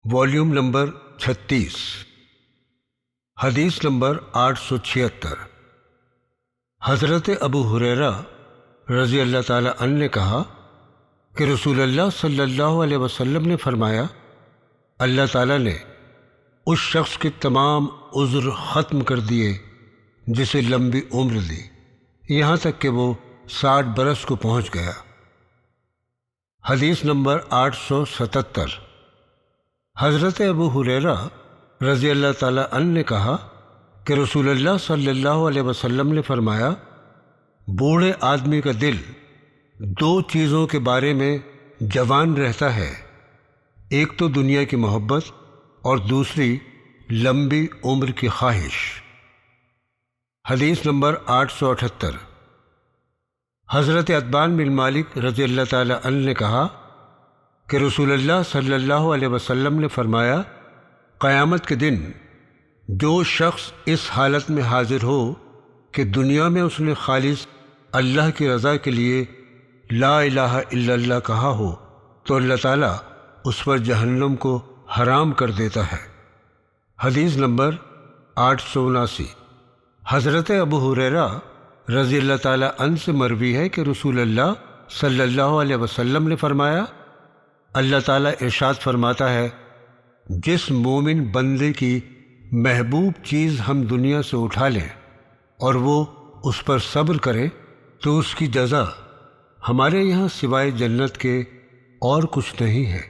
Volume number 36، حدیث number 876۔ حضرت ابو ہریرہ رضی اللہ تعالی عنہ نے کہا کہ رسول اللہ صلی اللہ علیہ وسلم نے فرمایا، اللہ تعالیٰ نے اس شخص کے تمام عذر ختم کر دیے جسے لمبی عمر دی، یہاں تک کہ وہ 60 برس کو پہنچ گیا۔ حدیث نمبر 877۔ حضرت ابو ہریرہ رضی اللہ تعالیٰ عنہ نے کہا کہ رسول اللہ صلی اللہ علیہ وسلم نے فرمایا، بوڑھے آدمی کا دل 2 چیزوں کے بارے میں جوان رہتا ہے، ایک تو دنیا کی محبت اور دوسری لمبی عمر کی خواہش۔ حدیث نمبر 878۔ حضرت عتبان بن مالک رضی اللہ تعالی عنہ نے کہا کہ رسول اللہ صلی اللہ علیہ وسلم نے فرمایا، قیامت کے دن جو شخص اس حالت میں حاضر ہو کہ دنیا میں اس نے خالص اللہ کی رضا کے لیے لا الہ الا اللہ کہا ہو تو اللہ تعالیٰ اس پر جہنم کو حرام کر دیتا ہے۔ حدیث نمبر 879۔ حضرت ابو ہریرہ رضی اللہ تعالی عنہ سے مروی ہے کہ رسول اللہ صلی اللہ علیہ وسلم نے فرمایا، اللہ تعالیٰ ارشاد فرماتا ہے، جس مومن بندے کی محبوب چیز ہم دنیا سے اٹھا لیں اور وہ اس پر صبر کرے تو اس کی جزا ہمارے یہاں سوائے جنت کے اور کچھ نہیں ہے۔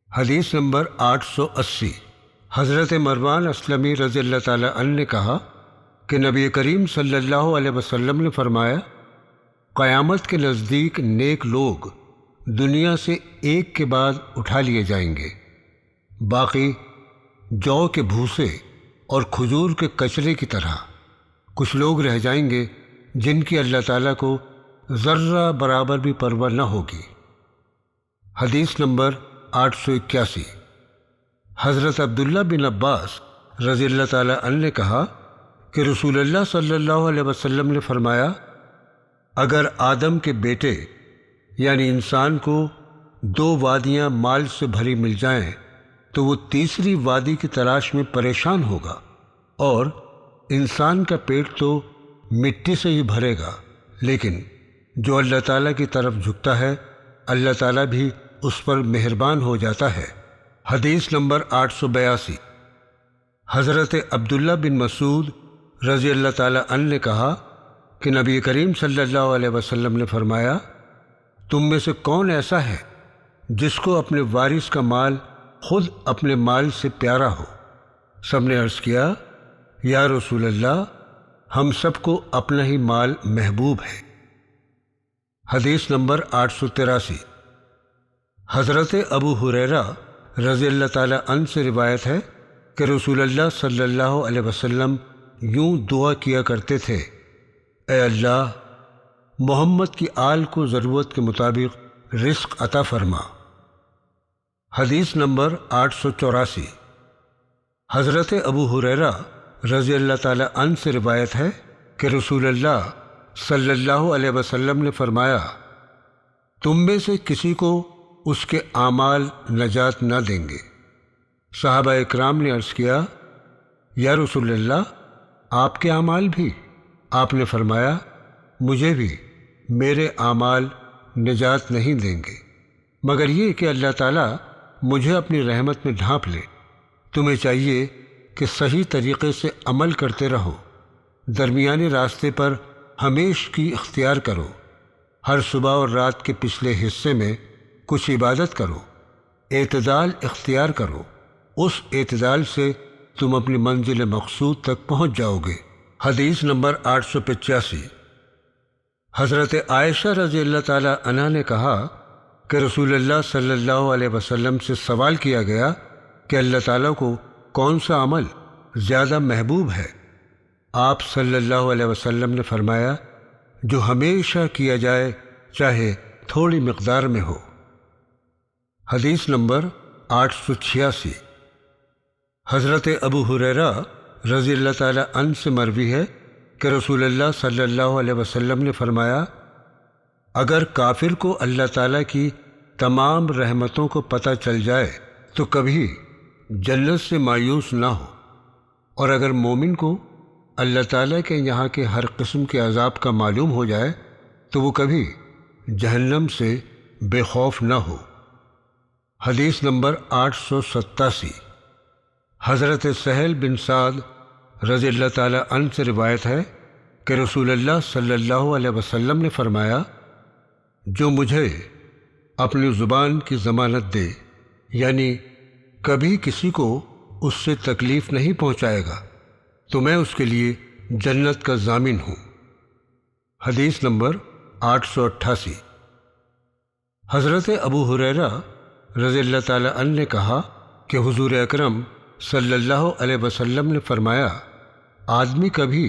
حدیث نمبر 880۔ حضرت مروان اسلمی رضی اللہ تعالی عنہ نے کہا کہ نبی کریم صلی اللہ علیہ وسلم نے فرمایا، قیامت کے نزدیک نیک لوگ دنیا سے ایک کے بعد اٹھا لیے جائیں گے، باقی جو کے بھوسے اور کھجور کے کچرے کی طرح کچھ لوگ رہ جائیں گے جن کی اللہ تعالیٰ کو ذرہ برابر بھی پرواہ نہ ہوگی۔ حدیث نمبر 881۔ حضرت عبداللہ بن عباس رضی اللہ تعالی عنہ نے کہا کہ رسول اللہ صلی اللہ علیہ وسلم نے فرمایا، اگر آدم کے بیٹے یعنی انسان کو 2 وادیاں مال سے بھری مل جائیں تو وہ تیسری وادی کی تلاش میں پریشان ہوگا، اور انسان کا پیٹ تو مٹی سے ہی بھرے گا، لیکن جو اللہ تعالیٰ کی طرف جھکتا ہے اللہ تعالیٰ بھی اس پر مہربان ہو جاتا ہے۔ حدیث نمبر 882۔ حضرت عبداللہ بن مسعود رضی اللہ تعالی عنہ نے کہا کہ نبی کریم صلی اللہ علیہ وسلم نے فرمایا، تم میں سے کون ایسا ہے جس کو اپنے وارث کا مال خود اپنے مال سے پیارا ہو؟ سب نے عرض کیا، یا رسول اللہ، ہم سب کو اپنا ہی مال محبوب ہے۔ حدیث نمبر 883۔ حضرت ابو ہریرہ رضی اللہ تعالی عنہ سے روایت ہے کہ رسول اللہ صلی اللہ علیہ وسلم یوں دعا کیا کرتے تھے، اے اللہ، محمد کی آل کو ضرورت کے مطابق رزق عطا فرما۔ حدیث نمبر 884۔ حضرت ابو ہریرہ رضی اللہ تعالی عنہ سے روایت ہے کہ رسول اللہ صلی اللہ علیہ وسلم نے فرمایا، تم میں سے کسی کو اس کے اعمال نجات نہ دیں گے۔ صحابہ اکرام نے عرض کیا، یا رسول اللہ، آپ کے اعمال بھی؟ آپ نے فرمایا، مجھے بھی میرے اعمال نجات نہیں دیں گے، مگر یہ کہ اللہ تعالیٰ مجھے اپنی رحمت میں ڈھانپ لے۔ تمہیں چاہیے کہ صحیح طریقے سے عمل کرتے رہو، درمیانے راستے پر ہمیشہ کی اختیار کرو، ہر صبح اور رات کے پچھلے حصے میں کچھ عبادت کرو، اعتدال اختیار کرو، اس اعتدال سے تم اپنی منزل مقصود تک پہنچ جاؤ گے۔ حدیث نمبر 885۔ حضرت عائشہ رضی اللہ تعالی عنہا نے کہا کہ رسول اللہ صلی اللہ علیہ وسلم سے سوال کیا گیا کہ اللہ تعالیٰ کو کون سا عمل زیادہ محبوب ہے؟ آپ صلی اللہ علیہ وسلم نے فرمایا، جو ہمیشہ کیا جائے چاہے تھوڑی مقدار میں ہو۔ حدیث نمبر 886۔ حضرت ابو ہریرہ رضی اللہ تعالی عنہ سے مروی ہے کہ رسول اللہ صلی اللہ علیہ وسلم نے فرمایا، اگر کافر کو اللہ تعالیٰ کی تمام رحمتوں کو پتہ چل جائے تو کبھی جنت سے مایوس نہ ہو، اور اگر مومن کو اللہ تعالیٰ کے یہاں کے ہر قسم کے عذاب کا معلوم ہو جائے تو وہ کبھی جہنم سے بے خوف نہ ہو۔ حدیث نمبر 887۔ حضرت سہل بن سعد رضی اللہ تعالیٰ عنہ سے روایت ہے کہ رسول اللہ صلی اللہ علیہ وسلم نے فرمایا، جو مجھے اپنی زبان کی ضمانت دے، یعنی کبھی کسی کو اس سے تکلیف نہیں پہنچائے گا، تو میں اس کے لیے جنت کا ضامن ہوں۔ حدیث نمبر 888۔ حضرت ابو ہریرہ رضی اللہ تعالیٰ عنہ نے کہا کہ حضور اکرم صلی اللہ علیہ وسلم نے فرمایا، آدمی کبھی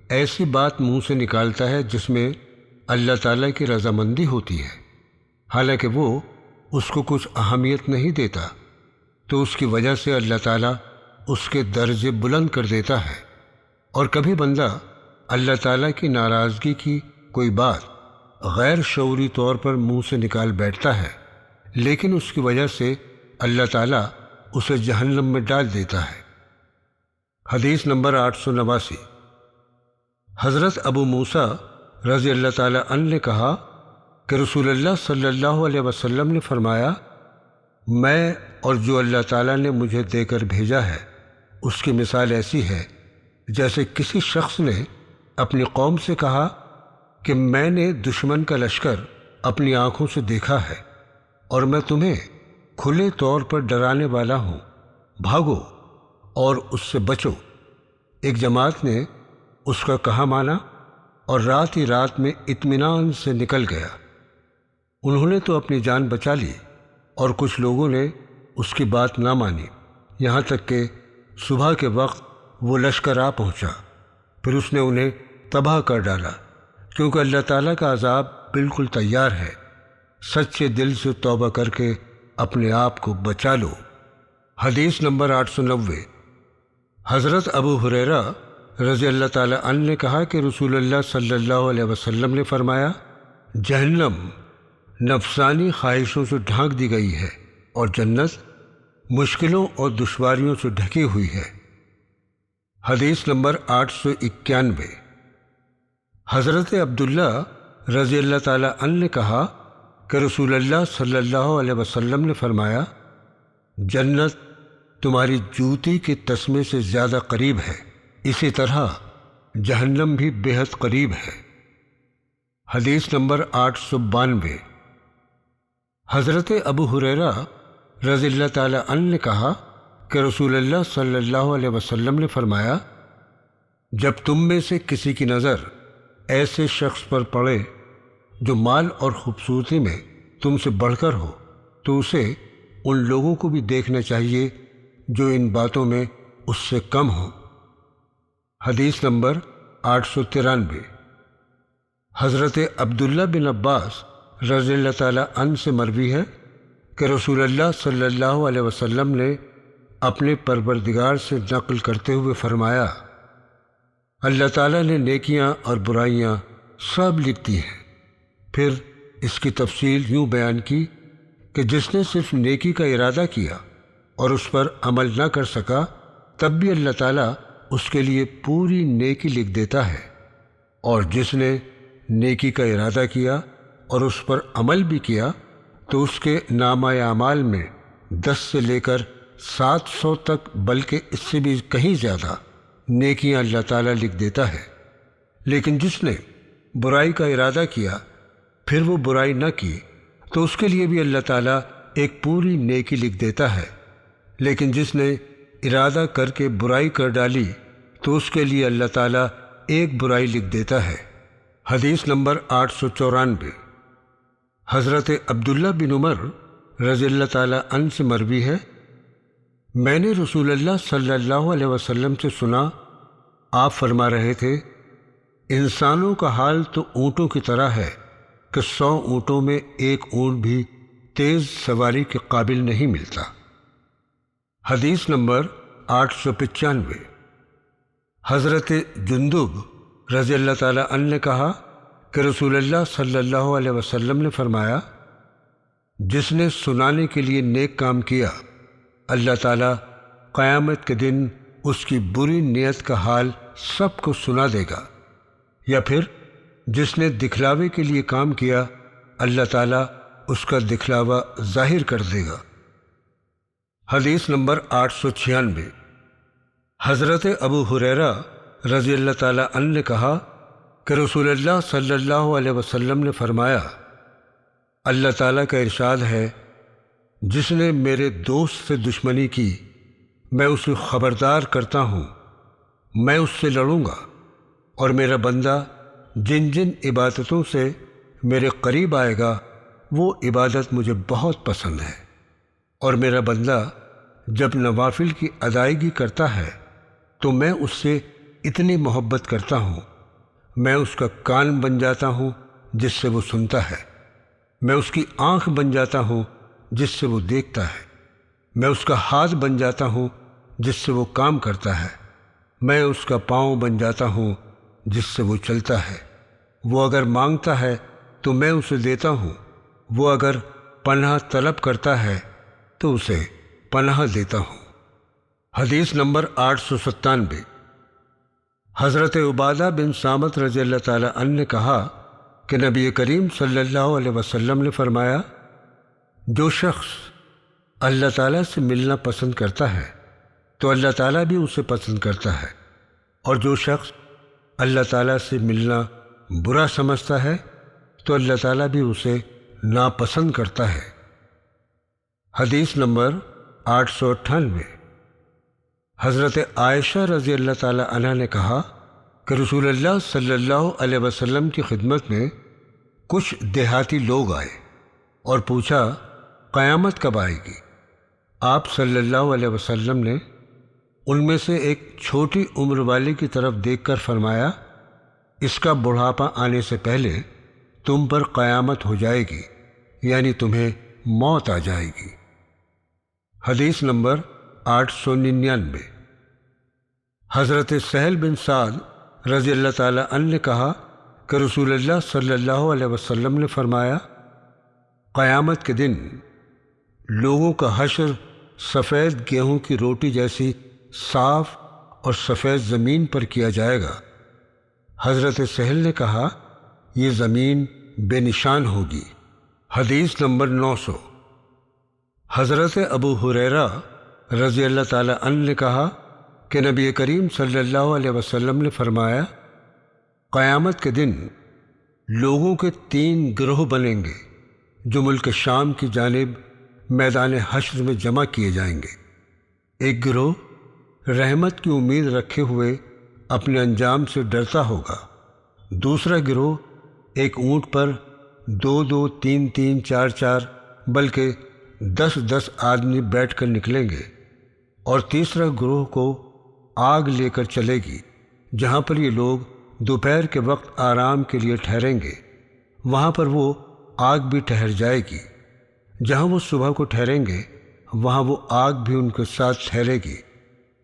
ایسی بات منہ سے نکالتا ہے جس میں اللہ تعالیٰ کی رضامندی ہوتی ہے، حالانکہ وہ اس کو کچھ اہمیت نہیں دیتا، تو اس کی وجہ سے اللہ تعالیٰ اس کے درجے بلند کر دیتا ہے۔ اور کبھی بندہ اللہ تعالیٰ کی ناراضگی کی کوئی بات غیر شعوری طور پر منہ سے نکال بیٹھتا ہے، لیکن اس کی وجہ سے اللہ تعالیٰ اسے جہنم میں ڈال دیتا ہے۔ حدیث نمبر 889۔ حضرت ابو موسیٰ رضی اللہ تعالیٰ عنہ نے کہا کہ رسول اللہ صلی اللہ علیہ وسلم نے فرمایا، میں اور جو اللہ تعالیٰ نے مجھے دے کر بھیجا ہے اس کی مثال ایسی ہے جیسے کسی شخص نے اپنی قوم سے کہا کہ میں نے دشمن کا لشکر اپنی آنکھوں سے دیکھا ہے اور میں تمہیں کھلے طور پر ڈرانے والا ہوں، بھاگو اور اس سے بچو۔ ایک جماعت نے اس کا کہا مانا اور رات ہی رات میں اطمینان سے نکل گیا۔ انہوں نے تو اپنی جان بچا لی اور کچھ لوگوں نے اس کی بات نہ مانی، یہاں تک کہ صبح کے وقت وہ لشکر آ پہنچا، پھر اس نے انہیں تباہ کر ڈالا، کیونکہ اللہ تعالیٰ کا عذاب بالکل تیار ہے۔ سچے دل سے توبہ کر کے اپنے آپ کو بچا لو۔ حدیث نمبر 890۔ حضرت ابو ہریرہ رضی اللہ تعالیٰ عنہ نے کہا کہ رسول اللہ صلی اللہ علیہ وسلم نے فرمایا، جہنم نفسانی خواہشوں سے ڈھانک دی گئی ہے اور جنت مشکلوں اور دشواریوں سے ڈھکی ہوئی ہے۔ حدیث نمبر 891۔ حضرت عبداللہ رضی اللہ تعالیٰ عنہ نے کہا کہ رسول اللہ صلی اللہ علیہ وسلم نے فرمایا، جنت تمہاری جوتی کے تسمے سے زیادہ قریب ہے، اسی طرح جہنم بھی بے حد قریب ہے۔ حدیث نمبر 892۔ حضرت ابو ہریرہ رضی اللہ تعالیٰ عنہ نے کہا کہ رسول اللہ صلی اللہ علیہ وسلم نے فرمایا، جب تم میں سے کسی کی نظر ایسے شخص پر پڑے جو مال اور خوبصورتی میں تم سے بڑھ کر ہو، تو اسے ان لوگوں کو بھی دیکھنا چاہیے جو ان باتوں میں اس سے کم ہوں۔ حدیث نمبر 893۔ حضرت عبداللہ بن عباس رضی اللہ تعالیٰ عنہ سے مروی ہے کہ رسول اللہ صلی اللہ علیہ وسلم نے اپنے پروردگار سے نقل کرتے ہوئے فرمایا، اللہ تعالیٰ نے نیکیاں اور برائیاں سب لکھ دی ہیں۔ پھر اس کی تفصیل یوں بیان کی کہ جس نے صرف نیکی کا ارادہ کیا اور اس پر عمل نہ کر سکا، تب بھی اللہ تعالیٰ اس کے لیے پوری نیکی لکھ دیتا ہے، اور جس نے نیکی کا ارادہ کیا اور اس پر عمل بھی کیا تو اس کے نامہ اعمال میں 10 سے لے کر 700 تک، بلکہ اس سے بھی کہیں زیادہ نیکیاں اللہ تعالیٰ لکھ دیتا ہے۔ لیکن جس نے برائی کا ارادہ کیا پھر وہ برائی نہ کی تو اس کے لیے بھی اللہ تعالیٰ ایک پوری نیکی لکھ دیتا ہے، لیکن جس نے ارادہ کر کے برائی کر ڈالی تو اس کے لیے اللہ تعالیٰ ایک برائی لکھ دیتا ہے۔ حدیث نمبر 894۔ حضرت عبداللہ بن عمر رضی اللہ تعالیٰ عنہ سے مروی ہے، میں نے رسول اللہ صلی اللہ علیہ وسلم سے سنا، آپ فرما رہے تھے، انسانوں کا حال تو اونٹوں کی طرح ہے کہ 100 اونٹوں میں ایک اونٹ بھی تیز سواری کے قابل نہیں ملتا۔ حدیث نمبر 895۔ حضرت جندب رضی اللہ تعالیٰ عنہ نے کہا کہ رسول اللہ صلی اللہ علیہ وسلم نے فرمایا، جس نے سنانے کے لیے نیک کام کیا اللہ تعالیٰ قیامت کے دن اس کی بری نیت کا حال سب کو سنا دے گا، یا پھر جس نے دکھلاوے کے لیے کام کیا اللہ تعالیٰ اس کا دکھلاوا ظاہر کر دے گا۔ حدیث نمبر 896۔ حضرت ابو ہریرہ رضی اللہ تعالیٰ عنہ نے کہا کہ رسول اللہ صلی اللہ علیہ وسلم نے فرمایا، اللہ تعالیٰ کا ارشاد ہے، جس نے میرے دوست سے دشمنی کی میں اسے خبردار کرتا ہوں، میں اس سے لڑوں گا، اور میرا بندہ جن جن عبادتوں سے میرے قریب آئے گا وہ عبادت مجھے بہت پسند ہے، اور میرا بندہ جب نوافل کی ادائیگی کرتا ہے تو میں اس سے اتنی محبت کرتا ہوں، میں اس کا کان بن جاتا ہوں جس سے وہ سنتا ہے، میں اس کی آنکھ بن جاتا ہوں جس سے وہ دیکھتا ہے، میں اس کا ہاتھ بن جاتا ہوں جس سے وہ کام کرتا ہے، میں اس کا پاؤں بن جاتا ہوں جس سے وہ چلتا ہے، وہ اگر مانگتا ہے تو میں اسے دیتا ہوں، وہ اگر پناہ طلب کرتا ہے تو اسے پناہ دیتا ہوں۔ حدیث نمبر 897۔ حضرت عبادہ بن صامت رضی اللہ تعالیٰ عنہ نے کہا کہ نبی کریم صلی اللہ علیہ وسلم نے فرمایا، جو شخص اللہ تعالیٰ سے ملنا پسند کرتا ہے تو اللہ تعالیٰ بھی اسے پسند کرتا ہے، اور جو شخص اللہ تعالیٰ سے ملنا برا سمجھتا ہے تو اللہ تعالیٰ بھی اسے ناپسند کرتا ہے۔ حدیث نمبر 898۔ حضرت عائشہ رضی اللہ تعالیٰ عنہ نے کہا کہ رسول اللہ صلی اللہ علیہ وسلم کی خدمت میں کچھ دیہاتی لوگ آئے اور پوچھا، قیامت کب آئے گی؟ آپ صلی اللہ علیہ وسلم نے ان میں سے ایک چھوٹی عمر والے کی طرف دیکھ کر فرمایا، اس کا بڑھاپا آنے سے پہلے تم پر قیامت ہو جائے گی، یعنی تمہیں موت آ جائے گی۔ حدیث نمبر 899۔ حضرت سہل بن سعد رضی اللہ تعالیٰ عنہ نے کہا کہ رسول اللہ صلی اللہ علیہ وسلم نے فرمایا، قیامت کے دن لوگوں کا حشر سفید گیہوں کی روٹی جیسی صاف اور سفید زمین پر کیا جائے گا۔ حضرت سہل نے کہا، یہ زمین بے نشان ہوگی۔ حدیث نمبر 900۔ حضرت ابو ہریرہ رضی اللہ تعالیٰ عنہ نے کہا کہ نبی کریم صلی اللہ علیہ وسلم نے فرمایا، قیامت کے دن لوگوں کے 3 گروہ بنیں گے جو ملک شام کی جانب میدان حشر میں جمع کیے جائیں گے۔ ایک گروہ رحمت کی امید رکھے ہوئے اپنے انجام سے ڈرتا ہوگا، دوسرا گروہ ایک اونٹ پر 2 3 4 بلکہ 10 آدمی بیٹھ کر نکلیں گے، اور تیسرا گروہ کو آگ لے کر چلے گی، جہاں پر یہ لوگ دوپہر کے وقت آرام کے لیے ٹھہریں گے، وہاں پر وہ آگ بھی ٹھہر جائے گی، جہاں وہ صبح کو ٹھہریں گے وہاں وہ آگ بھی ان کے ساتھ ٹھہرے گی،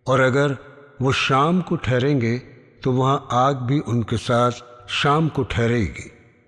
اور اگر وہ شام کو ٹھہریں گے تو وہاں آگ بھی ان کے ساتھ شام کو ٹھہرے گی۔